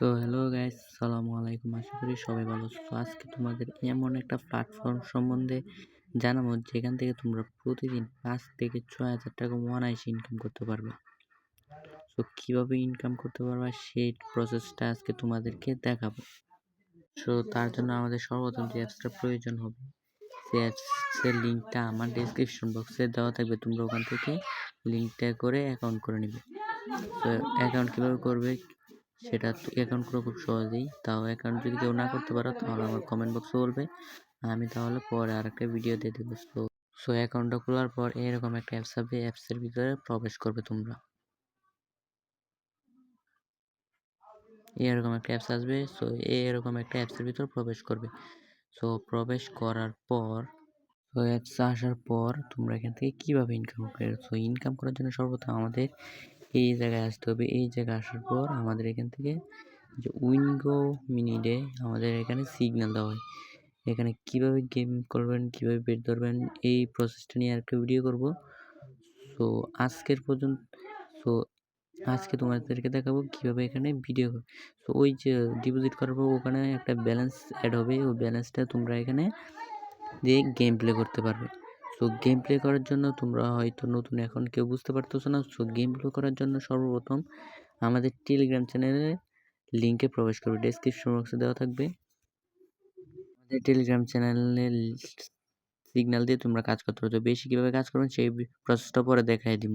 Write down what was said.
So hello guys, আসসালামু আলাইকুম। আশা করি সবাই ভালো আছো। তো আজকে তোমাদের এমন একটা প্ল্যাটফর্ম সম্বন্ধে জানাবো যেখান থেকে তোমরা প্রতিদিন 5 থেকে 6,000 টাকা অনায়াসে ইনকাম করতে পারবে। সো কীভাবে ইনকাম করতে পারবে সেই প্রসেসটা আজকে তোমাদেরকে দেখাবো। সো তার জন্য আমাদের সর্বপ্রথম যে অ্যাপসটার প্রয়োজন হবে, সেই অ্যাপসের লিঙ্কটা আমার ডেসক্রিপশন বক্সে দেওয়া থাকবে। তোমরা ওখান থেকে লিঙ্কটা করে অ্যাকাউন্ট করে নেবে। তো অ্যাকাউন্ট কীভাবে করবে সেটা অ্যাকাউন্ট করা খুব সহজেই। তাও অ্যাকাউন্ট যদি কেউ না করতে পারো তাহলে আমার কমেন্ট বক্সে বলবে, আমি তাহলে পরে আরেকটা ভিডিও দিয়ে দেবো। সো অ্যাকাউন্টটা খোলার পর এরকম একটা অ্যাপস হবে, অ্যাপসের ভিতরে প্রবেশ করবে তোমরা। এরকম একটা অ্যাপস আসবে। সো এরকম একটা অ্যাপসের ভিতর প্রবেশ করবে। সো প্রবেশ করার পর অ্যাপস আসার পর তোমরা এখান থেকে কীভাবে ইনকাম করবে। সো ইনকাম করার জন্য সর্বপ্রথম আমাদের এই জায়গায় আসতে হবে। এই জায়গায় আসার পর আমাদের এখান থেকে যে উইনগো মিনিটে আমাদের এখানে সিগন্যাল দেওয়া হয়। এখানে কীভাবে গেম করবেন, কীভাবে বেট ধরবেন, এই প্রসেসটা নিয়ে আরেকটা ভিডিও করব। সো আজকে তোমাদেরকে দেখাবো কীভাবে এখানে ভিডিও। সো ওই যে ডিপোজিট করার পর ওখানে একটা ব্যালেন্স অ্যাড হবে, ওই ব্যালেন্সটা তোমরা এখানে দিয়ে গেম প্লে করতে পারবে। সো গেম প্লে করার জন্য তোমরা হয়তো নতুন, এখন কেউ বুঝতে পারতেছো না। সো গেম প্লে করার জন্য সর্বপ্রথম আমাদের টেলিগ্রাম চ্যানেলে লিঙ্কে প্রবেশ করবে, ডেসক্রিপশন বক্সে দেওয়া থাকবে। আমাদের টেলিগ্রাম চ্যানেলে সিগন্যাল দিয়ে তোমরা কাজ করতে পারো। বেশি কীভাবে কাজ করবেন সেই প্রসেসটা পরে দেখাই দিব।